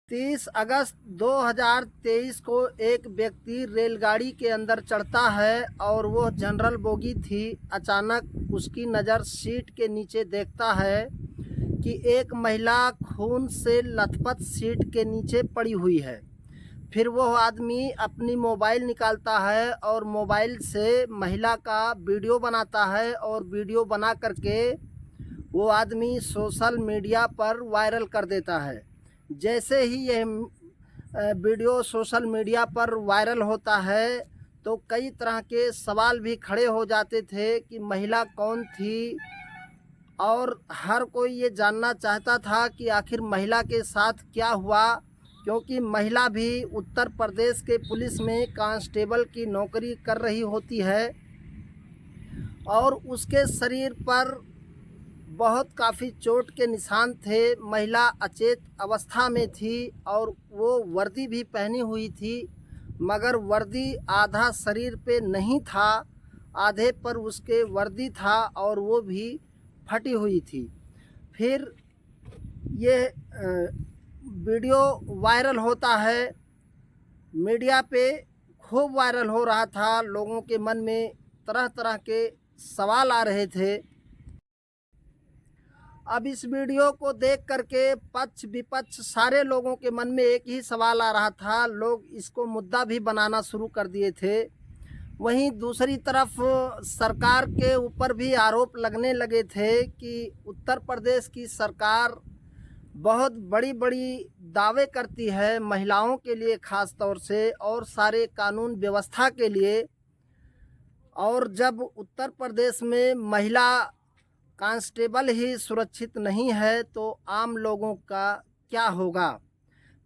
30 अगस्त 2023 को एक व्यक्ति रेलगाड़ी के अंदर चढ़ता है और वह जनरल बोगी थी। अचानक उसकी नज़र सीट के नीचे देखता है कि एक महिला खून से लथपथ सीट के नीचे पड़ी हुई है। फिर वह आदमी अपनी मोबाइल निकालता है और मोबाइल से महिला का वीडियो बनाता है और वीडियो बना करके वो आदमी सोशल मीडिया पर वायरल कर देता है। जैसे ही यह वीडियो सोशल मीडिया पर वायरल होता है तो कई तरह के सवाल भी खड़े हो जाते थे कि महिला कौन थी, और हर कोई ये जानना चाहता था कि आखिर महिला के साथ क्या हुआ, क्योंकि महिला भी उत्तर प्रदेश के पुलिस में कांस्टेबल की नौकरी कर रही होती है और उसके शरीर पर बहुत काफ़ी चोट के निशान थे। महिला अचेत अवस्था में थी और वो वर्दी भी पहनी हुई थी, मगर वर्दी आधा शरीर पे नहीं था, आधे पर उसके वर्दी था और वो भी फटी हुई थी। फिर ये वीडियो वायरल होता है, मीडिया पे खूब वायरल हो रहा था। लोगों के मन में तरह तरह के सवाल आ रहे थे। अब इस वीडियो को देख करके पक्ष विपक्ष सारे लोगों के मन में एक ही सवाल आ रहा था। लोग इसको मुद्दा भी बनाना शुरू कर दिए थे। वहीं दूसरी तरफ सरकार के ऊपर भी आरोप लगने लगे थे कि उत्तर प्रदेश की सरकार बहुत बड़ी बड़ी दावे करती है महिलाओं के लिए ख़ास तौर से और सारे कानून व्यवस्था के लिए, और जब उत्तर प्रदेश में महिला कांस्टेबल ही सुरक्षित नहीं है तो आम लोगों का क्या होगा।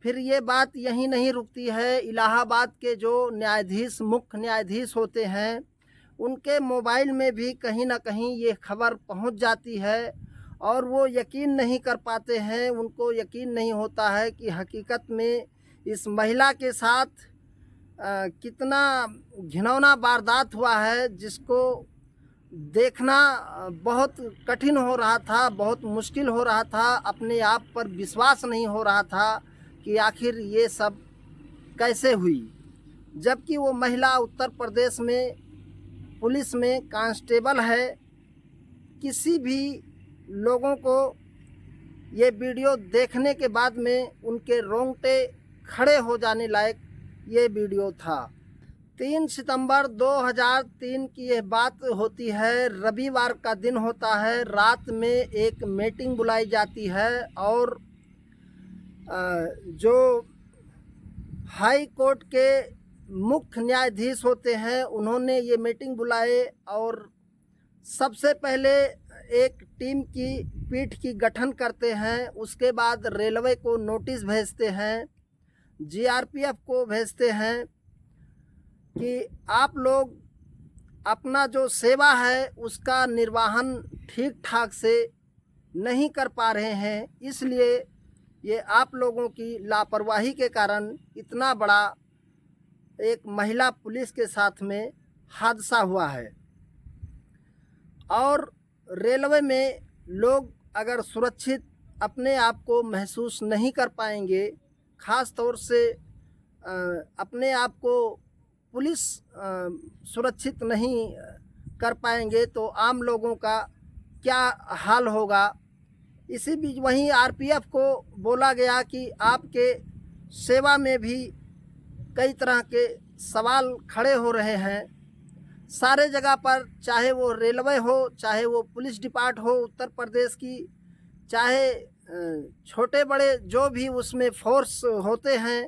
फिर ये बात यहीं नहीं रुकती है। इलाहाबाद के जो न्यायाधीश, मुख्य न्यायाधीश होते हैं, उनके मोबाइल में भी कहीं ना कहीं ये खबर पहुंच जाती है और वो यकीन नहीं कर पाते हैं। उनको यकीन नहीं होता है कि हकीकत में इस महिला के साथ कितना घिनौना वारदात हुआ है, जिसको देखना बहुत कठिन हो रहा था, बहुत मुश्किल हो रहा था। अपने आप पर विश्वास नहीं हो रहा था कि आखिर ये सब कैसे हुई, जबकि वो महिला उत्तर प्रदेश में पुलिस में कांस्टेबल है। किसी भी लोगों को ये वीडियो देखने के बाद में उनके रोंगटे खड़े हो जाने लायक ये वीडियो था। 3 सितंबर 2003 की यह बात होती है। रविवार का दिन होता है। रात में एक मीटिंग बुलाई जाती है और जो हाई कोर्ट के मुख्य न्यायाधीश होते हैं उन्होंने ये मीटिंग बुलाए और सबसे पहले एक टीम की पीठ की गठन करते हैं। उसके बाद रेलवे को नोटिस भेजते हैं, जीआरपीएफ को भेजते हैं कि आप लोग अपना जो सेवा है उसका निर्वहन ठीक ठाक से नहीं कर पा रहे हैं, इसलिए ये आप लोगों की लापरवाही के कारण इतना बड़ा एक महिला पुलिस के साथ में हादसा हुआ है। और रेलवे में लोग अगर सुरक्षित अपने आप को महसूस नहीं कर पाएंगे, ख़ास तौर से अपने आप को पुलिस सुरक्षित नहीं कर पाएंगे तो आम लोगों का क्या हाल होगा। इसी बीच वहीं आरपीएफ को बोला गया कि आपके सेवा में भी कई तरह के सवाल खड़े हो रहे हैं। सारे जगह पर, चाहे वो रेलवे हो, चाहे वो पुलिस डिपार्ट हो उत्तर प्रदेश की, चाहे छोटे बड़े जो भी उसमें फोर्स होते हैं,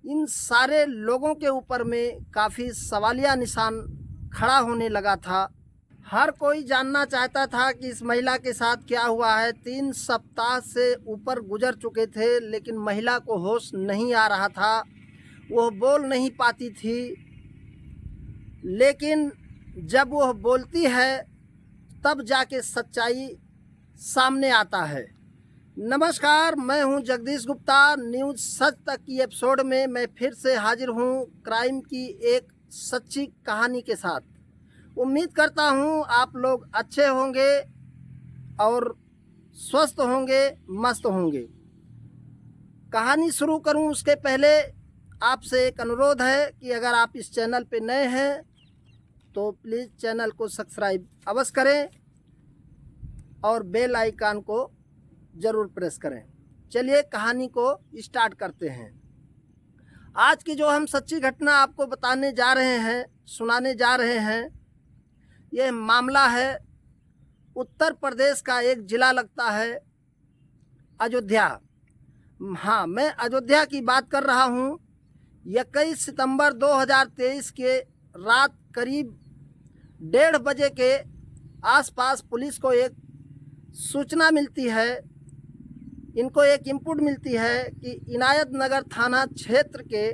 इन सारे लोगों के ऊपर में काफ़ी सवालिया निशान खड़ा होने लगा था। हर कोई जानना चाहता था कि इस महिला के साथ क्या हुआ है। 3 सप्ताह से ऊपर गुजर चुके थे लेकिन महिला को होश नहीं आ रहा था, वह बोल नहीं पाती थी। लेकिन जब वह बोलती है तब जाके सच्चाई सामने आता है। नमस्कार, मैं हूं जगदीश गुप्ता। न्यूज़ सच तक की एपिसोड में मैं फिर से हाजिर हूं क्राइम की एक सच्ची कहानी के साथ। उम्मीद करता हूं आप लोग अच्छे होंगे और स्वस्थ होंगे, मस्त होंगे। कहानी शुरू करूं उसके पहले आपसे एक अनुरोध है कि अगर आप इस चैनल पे नए हैं तो प्लीज़ चैनल को सब्सक्राइब अवश्य करें और बेल आइकन को ज़रूर प्रेस करें। चलिए कहानी को स्टार्ट करते हैं। आज की जो हम सच्ची घटना आपको बताने जा रहे हैं, सुनाने जा रहे हैं, ये मामला है उत्तर प्रदेश का एक ज़िला लगता है अयोध्या। हाँ, मैं अयोध्या की बात कर रहा हूँ। 21 सितंबर 2023 के रात करीब 1:30 बजे के आसपास पुलिस को एक सूचना मिलती है, इनको एक इनपुट मिलती है कि इनायत नगर थाना क्षेत्र के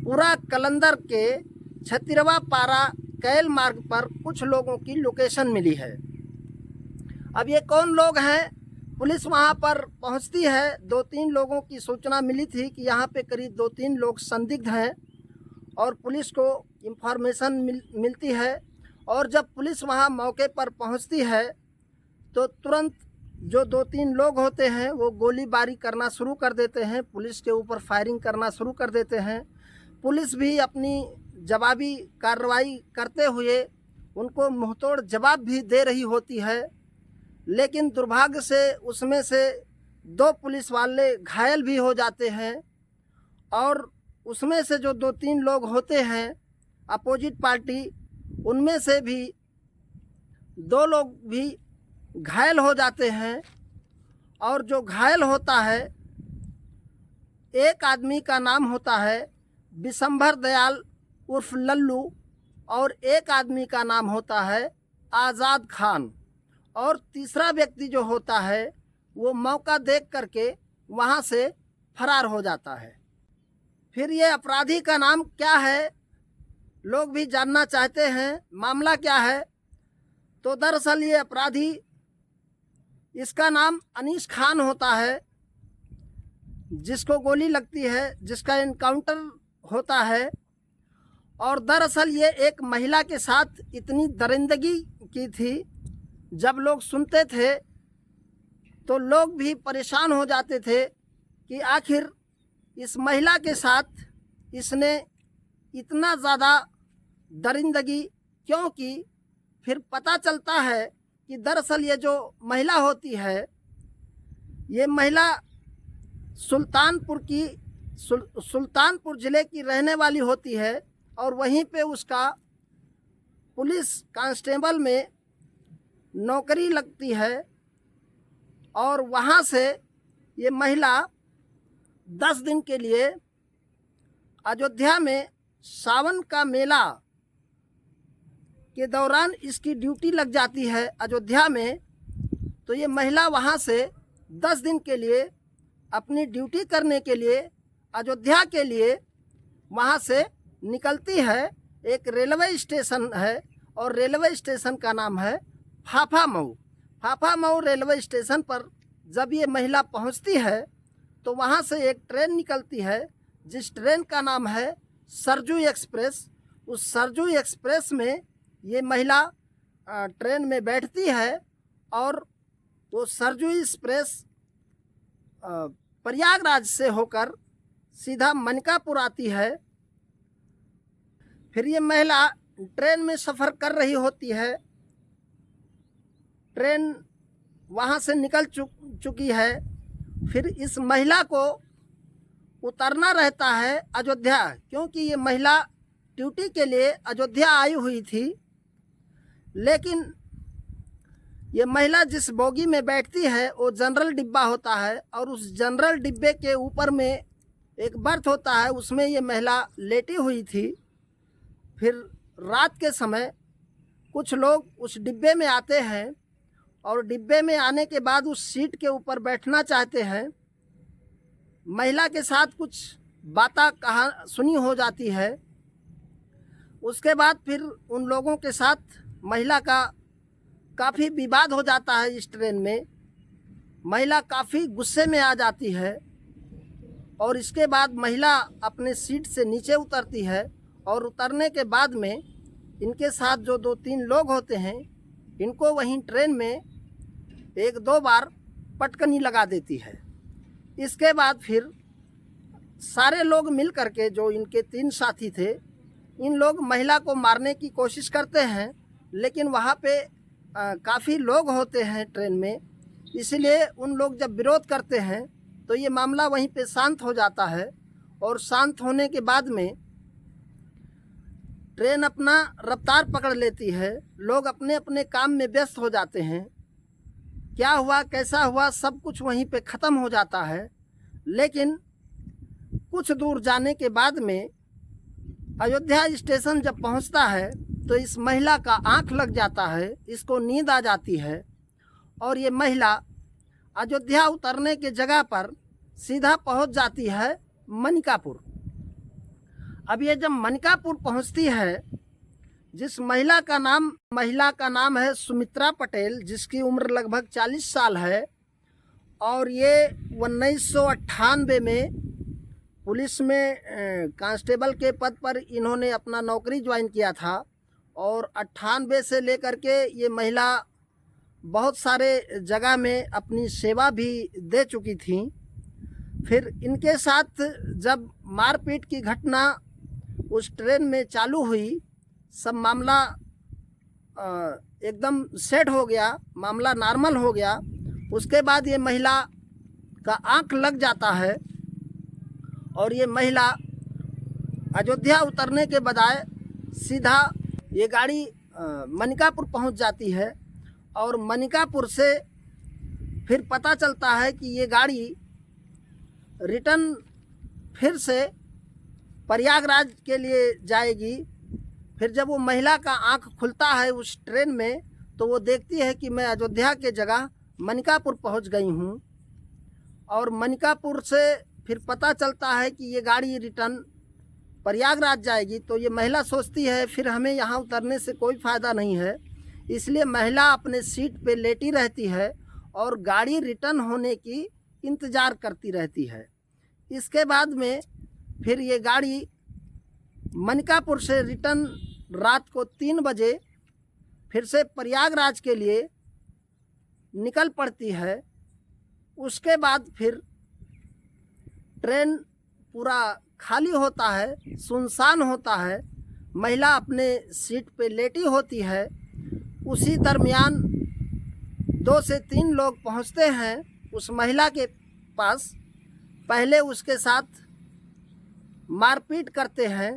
पूरा कलंदर के 36वां पारा कैल मार्ग पर कुछ लोगों की लोकेशन मिली है। अब ये कौन लोग हैं? पुलिस वहां पर पहुंचती है। 2-3 लोगों की सूचना मिली थी कि यहाँ पे करीब 2-3 लोग संदिग्ध हैं और पुलिस को इंफॉर्मेशन मिलती है। और जब पुलिस वहां मौके पर पहुंचती है तो तुरंत जो 2-3 लोग होते हैं वो गोलीबारी करना शुरू कर देते हैं, पुलिस के ऊपर फायरिंग करना शुरू कर देते हैं। पुलिस भी अपनी जवाबी कार्रवाई करते हुए उनको मुंहतोड़ जवाब भी दे रही होती है, लेकिन दुर्भाग्य से उसमें से 2 पुलिस वाले घायल भी हो जाते हैं और उसमें से जो 2-3 लोग होते हैं अपोजिट पार्टी, उनमें से भी 2 लोग भी घायल हो जाते हैं। और जो घायल होता है, एक आदमी का नाम होता है विशंभर दयाल उर्फ लल्लू और एक आदमी का नाम होता है आज़ाद खान। और तीसरा व्यक्ति जो होता है वो मौका देख करके वहाँ से फरार हो जाता है। फिर ये अपराधी का नाम क्या है, लोग भी जानना चाहते हैं, मामला क्या है। तो दरअसल ये अपराधी, इसका नाम अनीस खान होता है, जिसको गोली लगती है, जिसका एनकाउंटर होता है। और दरअसल ये एक महिला के साथ इतनी दरिंदगी की थी, जब लोग सुनते थे तो लोग भी परेशान हो जाते थे कि आखिर इस महिला के साथ इसने इतना ज़्यादा दरिंदगी क्यों की। फिर पता चलता है कि दरअसल ये जो महिला होती है, ये महिला सुल्तानपुर ज़िले की रहने वाली होती है और वहीं पे उसका पुलिस कांस्टेबल में नौकरी लगती है। और वहाँ से ये महिला 10 दिन के लिए अयोध्या में सावन का मेला के दौरान इसकी ड्यूटी लग जाती है अयोध्या में। तो ये महिला वहाँ से 10 दिन के लिए अपनी ड्यूटी करने के लिए अयोध्या के लिए वहाँ से निकलती है। एक रेलवे स्टेशन है और रेलवे स्टेशन का नाम है फाफामऊ। फाफामऊ रेलवे स्टेशन पर जब ये महिला पहुँचती है तो वहाँ से एक ट्रेन निकलती है, जिस ट्रेन का नाम है सरजू एक्सप्रेस। उस सरजू एक्सप्रेस में ये महिला ट्रेन में बैठती है और वो सरजू एक्सप्रेस प्रयागराज से होकर सीधा मनकापुर आती है। फिर ये महिला ट्रेन में सफ़र कर रही होती है, ट्रेन वहाँ से निकल चुकी है। फिर इस महिला को उतरना रहता है अयोध्या, क्योंकि ये महिला ड्यूटी के लिए अयोध्या आई हुई थी। लेकिन ये महिला जिस बोगी में बैठती है वो जनरल डिब्बा होता है और उस जनरल डिब्बे के ऊपर में एक बर्थ होता है, उसमें ये महिला लेटी हुई थी। फिर रात के समय कुछ लोग उस डिब्बे में आते हैं और डिब्बे में आने के बाद उस सीट के ऊपर बैठना चाहते हैं। महिला के साथ कुछ बातें कहा सुनी हो जाती है। उसके बाद फिर उन लोगों के साथ महिला का काफ़ी विवाद हो जाता है। इस ट्रेन में महिला काफ़ी गुस्से में आ जाती है और इसके बाद महिला अपने सीट से नीचे उतरती है और उतरने के बाद में इनके साथ जो 2-3 लोग होते हैं, इनको वहीं ट्रेन में 1-2 बार पटकनी लगा देती है। इसके बाद फिर सारे लोग मिल करके, जो इनके 3 साथी थे, इन लोग महिला को मारने की कोशिश करते हैं, लेकिन वहाँ पे काफ़ी लोग होते हैं ट्रेन में, इसलिए उन लोग जब विरोध करते हैं तो ये मामला वहीं पे शांत हो जाता है। और शांत होने के बाद में ट्रेन अपना रफ्तार पकड़ लेती है, लोग अपने अपने काम में व्यस्त हो जाते हैं। क्या हुआ कैसा हुआ सब कुछ वहीं पे ख़त्म हो जाता है। लेकिन कुछ दूर जाने के बाद में अयोध्या स्टेशन जब पहुंचता है तो इस महिला का आंख लग जाता है, इसको नींद आ जाती है और ये महिला अयोध्या उतरने के जगह पर सीधा पहुंच जाती है मनिकापुर। अब ये जब मनिकापुर पहुंचती है, जिस महिला का नाम है सुमित्रा पटेल, जिसकी उम्र लगभग 40 साल है और ये 1998 में पुलिस में कांस्टेबल के पद पर इन्होंने अपना नौकरी ज्वाइन किया था और 98 से लेकर के ये महिला बहुत सारे जगह में अपनी सेवा भी दे चुकी थी। फिर इनके साथ जब मारपीट की घटना उस ट्रेन में चालू हुई, सब मामला एकदम सेट हो गया, मामला नॉर्मल हो गया। उसके बाद ये महिला का आंख लग जाता है और ये महिला अयोध्या उतरने के बजाय सीधा ये गाड़ी मनिकापुर पहुंच जाती है और मनिकापुर से फिर पता चलता है कि ये गाड़ी रिटर्न फिर से प्रयागराज के लिए जाएगी। फिर जब वो महिला का आंख खुलता है उस ट्रेन में तो वो देखती है कि मैं अयोध्या के जगह मनिकापुर पहुंच गई हूं। और मनिकापुर से फिर पता चलता है कि ये गाड़ी रिटर्न प्रयागराज जाएगी। तो ये महिला सोचती है फिर हमें यहाँ उतरने से कोई फ़ायदा नहीं है, इसलिए महिला अपने सीट पे लेटी रहती है और गाड़ी रिटर्न होने की इंतज़ार करती रहती है। इसके बाद में फिर ये गाड़ी मनिकापुर से रिटर्न रात को 3 बजे फिर से प्रयागराज के लिए निकल पड़ती है। उसके बाद फिर ट्रेन पूरा खाली होता है, सुनसान होता है, महिला अपने सीट पे लेटी होती है। उसी दरमियान 2 से 3 लोग पहुंचते हैं उस महिला के पास, पहले उसके साथ मारपीट करते हैं।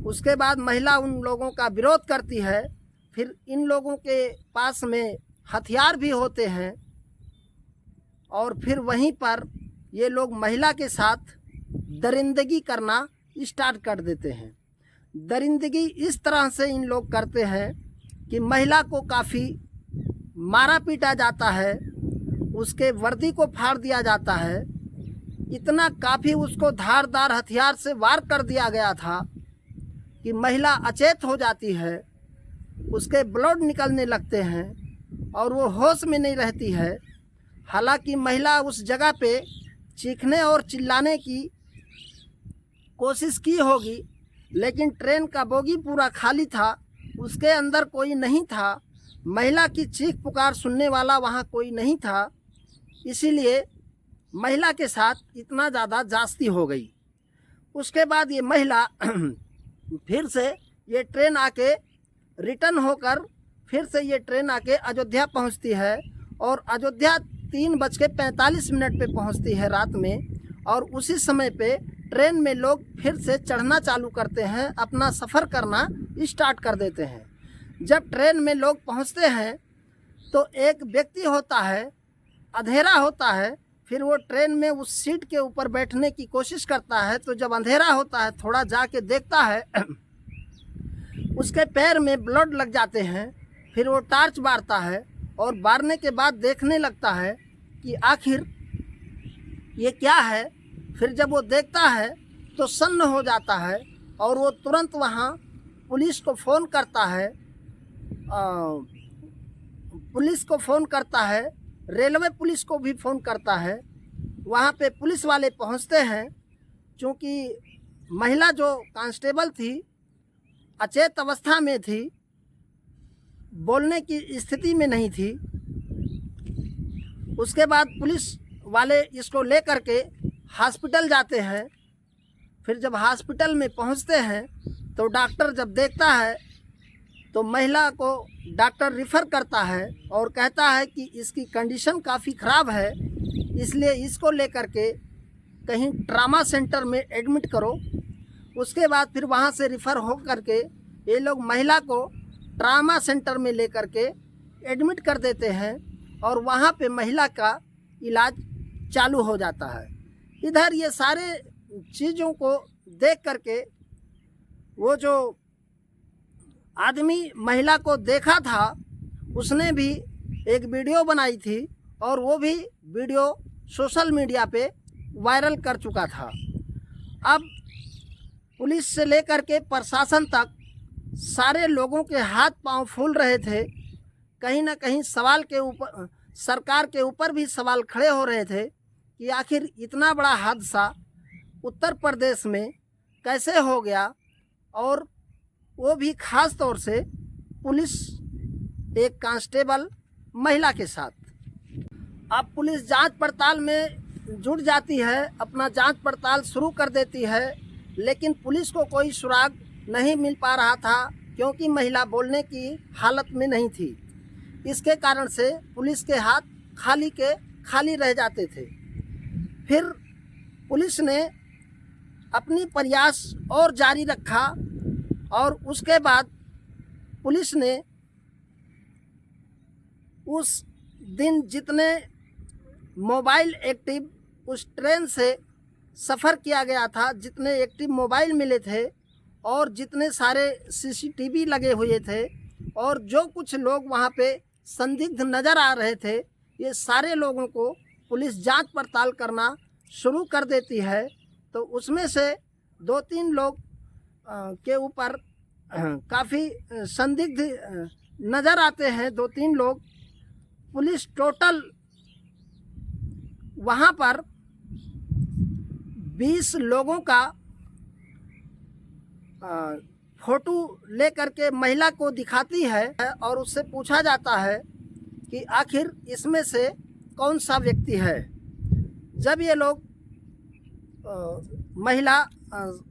उसके बाद महिला उन लोगों का विरोध करती है। फिर इन लोगों के पास में हथियार भी होते हैं और फिर वहीं पर ये लोग महिला के साथ दरिंदगी करना स्टार्ट कर देते हैं। दरिंदगी इस तरह से इन लोग करते हैं कि महिला को काफ़ी मारा पीटा जाता है, उसके वर्दी को फाड़ दिया जाता है, इतना काफ़ी उसको धारदार हथियार से वार कर दिया गया था कि महिला अचेत हो जाती है, उसके ब्लड निकलने लगते हैं और वो होश में नहीं रहती है। हालांकि महिला उस जगह पे चीखने और चिल्लाने की कोशिश की होगी, लेकिन ट्रेन का बोगी पूरा खाली था, उसके अंदर कोई नहीं था, महिला की चीख पुकार सुनने वाला वहाँ कोई नहीं था, इसीलिए महिला के साथ इतना ज़्यादा जास्ती हो गई। उसके बाद ये महिला फिर से ये ट्रेन आके रिटर्न होकर फिर से ये ट्रेन आके अयोध्या पहुंचती है और अयोध्या 3:45 पे पहुंचती है रात में। और उसी समय पे ट्रेन में लोग फिर से चढ़ना चालू करते हैं, अपना सफ़र करना स्टार्ट कर देते हैं। जब ट्रेन में लोग पहुंचते हैं तो एक व्यक्ति होता है, अंधेरा होता है, फिर वो ट्रेन में उस सीट के ऊपर बैठने की कोशिश करता है। तो जब अंधेरा होता है थोड़ा जाके देखता है उसके पैर में ब्लड लग जाते हैं। फिर वो टार्च बारता है और बारने के बाद देखने लगता है कि आखिर ये क्या है। फिर जब वो देखता है तो सन्न हो जाता है और वो तुरंत वहाँ पुलिस को फ़ोन करता है, रेलवे पुलिस को भी फ़ोन करता है। वहाँ पे पुलिस वाले पहुँचते हैं। चूँकि महिला जो कांस्टेबल थी अचेत अवस्था में थी, बोलने की स्थिति में नहीं थी। उसके बाद पुलिस वाले इसको ले करके हॉस्पिटल जाते हैं। फिर जब हॉस्पिटल में पहुंचते हैं तो डॉक्टर जब देखता है तो महिला को डॉक्टर रिफ़र करता है और कहता है कि इसकी कंडीशन काफ़ी ख़राब है, इसलिए इसको लेकर के कहीं ट्रामा सेंटर में एडमिट करो। उसके बाद फिर वहाँ से रिफ़र हो करके ये लोग महिला को ट्रामा सेंटर में लेकर के एडमिट कर देते हैं और वहाँ पे महिला का इलाज चालू हो जाता है। इधर ये सारे चीज़ों को देख करके वो जो आदमी महिला को देखा था उसने भी एक वीडियो बनाई थी और वो भी वीडियो सोशल मीडिया पे वायरल कर चुका था। अब पुलिस से लेकर के प्रशासन तक सारे लोगों के हाथ पांव फूल रहे थे। कहीं ना कहीं सवाल के ऊपर सरकार के ऊपर भी सवाल खड़े हो रहे थे कि आखिर इतना बड़ा हादसा उत्तर प्रदेश में कैसे हो गया, और वो भी ख़ास तौर से पुलिस एक कांस्टेबल महिला के साथ। अब पुलिस जांच पड़ताल में जुट जाती है, अपना जांच पड़ताल शुरू कर देती है, लेकिन पुलिस को कोई सुराग नहीं मिल पा रहा था क्योंकि महिला बोलने की हालत में नहीं थी। इसके कारण से पुलिस के हाथ खाली के खाली रह जाते थे। फिर पुलिस ने अपनी प्रयास और जारी रखा और उसके बाद पुलिस ने उस दिन जितने मोबाइल एक्टिव उस ट्रेन से सफ़र किया गया था, जितने एक्टिव मोबाइल मिले थे और जितने सारे सीसीटीवी लगे हुए थे और जो कुछ लोग वहाँ पे संदिग्ध नज़र आ रहे थे, ये सारे लोगों को पुलिस जांच पड़ताल करना शुरू कर देती है। तो उसमें से 2-3 लोग के ऊपर काफ़ी संदिग्ध नज़र आते हैं। 2-3 लोग पुलिस टोटल वहाँ पर 20 लोगों का फ़ोटो ले करके महिला को दिखाती है और उससे पूछा जाता है कि आखिर इसमें से कौन सा व्यक्ति है। जब ये लोग महिला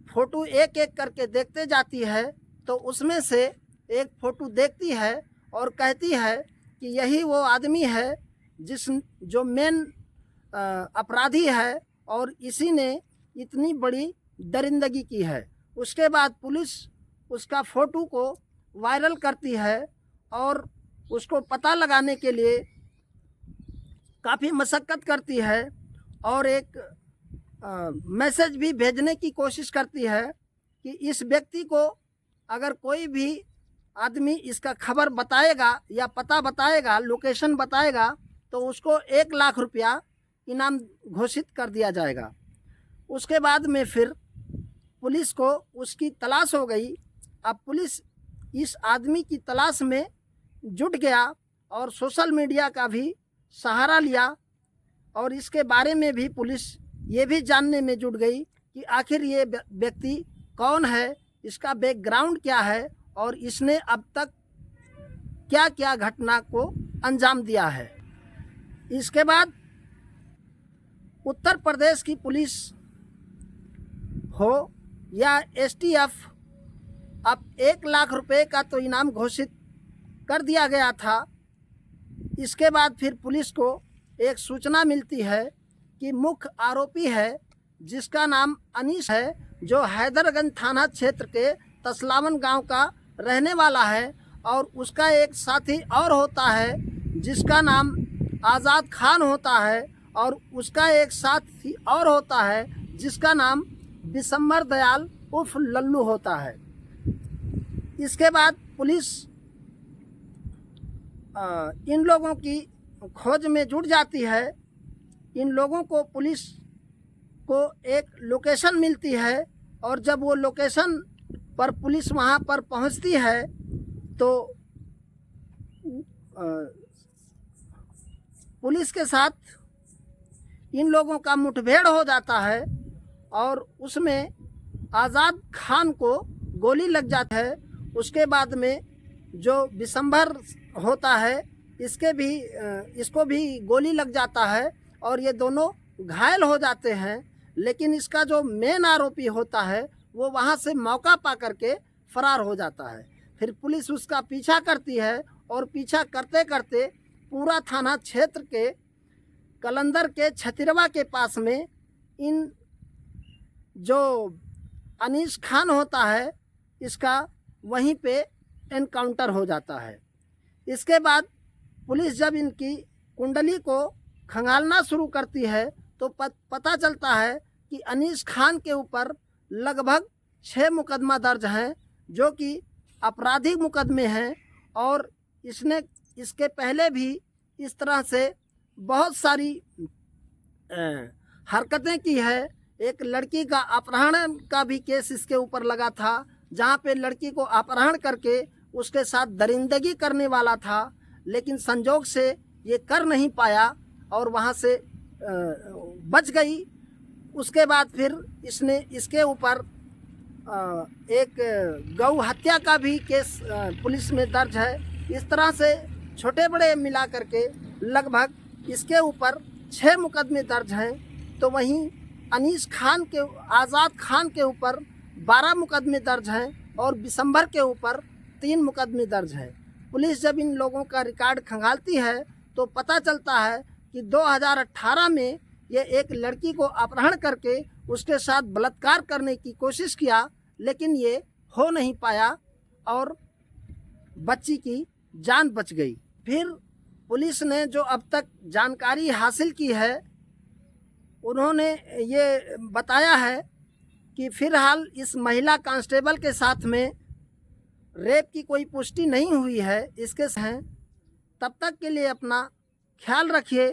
फ़ोटो एक एक करके देखते जाती है तो उसमें से एक फ़ोटो देखती है और कहती है कि यही वो आदमी है जो मेन अपराधी है और इसी ने इतनी बड़ी दरिंदगी की है। उसके बाद पुलिस उसका फ़ोटो को वायरल करती है और उसको पता लगाने के लिए काफ़ी मशक्क़त करती है और एक मैसेज भी भेजने की कोशिश करती है कि इस व्यक्ति को अगर कोई भी आदमी इसका खबर बताएगा या पता बताएगा, लोकेशन बताएगा, तो उसको 1 लाख रुपया इनाम घोषित कर दिया जाएगा। उसके बाद में फिर पुलिस को उसकी तलाश हो गई। अब पुलिस इस आदमी की तलाश में जुट गया और सोशल मीडिया का भी सहारा लिया और इसके बारे में भी पुलिस ये भी जानने में जुट गई कि आखिर ये व्यक्ति कौन है, इसका बैकग्राउंड क्या है और इसने अब तक क्या क्या घटना को अंजाम दिया है। इसके बाद उत्तर प्रदेश की पुलिस हो या एसटीएफ, अब 1 लाख रुपए का तो इनाम घोषित कर दिया गया था। इसके बाद फिर पुलिस को एक सूचना मिलती है कि मुख्य आरोपी है जिसका नाम अनीस है, जो हैदरगंज थाना क्षेत्र के तसलावन गांव का रहने वाला है, और उसका एक साथी और होता है जिसका नाम आज़ाद खान होता है, और उसका एक साथी और होता है जिसका नाम बिशंबर दयाल उर्फ लल्लू होता है। इसके बाद पुलिस इन लोगों की खोज में जुट जाती है। इन लोगों को पुलिस को एक लोकेशन मिलती है और जब वो लोकेशन पर पुलिस वहाँ पर पहुँचती है तो पुलिस के साथ इन लोगों का मुठभेड़ हो जाता है और उसमें आज़ाद खान को गोली लग जाती है। उसके बाद में जो बिशंबर होता है इसको भी गोली लग जाता है और ये दोनों घायल हो जाते हैं। लेकिन इसका जो मेन आरोपी होता है वो वहाँ से मौका पा करके फरार हो जाता है। फिर पुलिस उसका पीछा करती है और पीछा करते करते पूरा थाना क्षेत्र के कलंदर के छतिरवा के पास में इन जो अनीस खान होता है इसका वहीं पे एनकाउंटर हो जाता है। इसके बाद पुलिस जब इनकी कुंडली को खंगालना शुरू करती है तो पता चलता है कि अनीस खान के ऊपर लगभग 6 मुकदमा दर्ज हैं जो कि आपराधिक मुकदमे हैं, और इसने इसके पहले भी इस तरह से बहुत सारी हरकतें की है। एक लड़की का अपहरण का भी केस इसके ऊपर लगा था, जहाँ पे लड़की को अपहरण करके उसके साथ दरिंदगी करने वाला था, लेकिन संजोग से ये कर नहीं पाया और वहाँ से बच गई। उसके बाद फिर इसने इसके ऊपर एक गौ हत्या का भी केस पुलिस में दर्ज है। इस तरह से छोटे बड़े मिला करके लगभग इसके ऊपर 6 मुकदमे दर्ज हैं। तो वहीं अनीस खान के आज़ाद खान के ऊपर 12 मुकदमे दर्ज हैं और बिशंबर के ऊपर 3 मुकदमे दर्ज हैं। पुलिस जब इन लोगों का रिकॉर्ड खंगालती है तो पता चलता है कि 2018 में ये एक लड़की को अपहरण करके उसके साथ बलात्कार करने की कोशिश किया, लेकिन ये हो नहीं पाया और बच्ची की जान बच गई। फिर पुलिस ने जो अब तक जानकारी हासिल की है उन्होंने ये बताया है कि फ़िलहाल इस महिला कांस्टेबल के साथ में रेप की कोई पुष्टि नहीं हुई है। इसके हैं तब तक के लिए अपना ख्याल रखिए।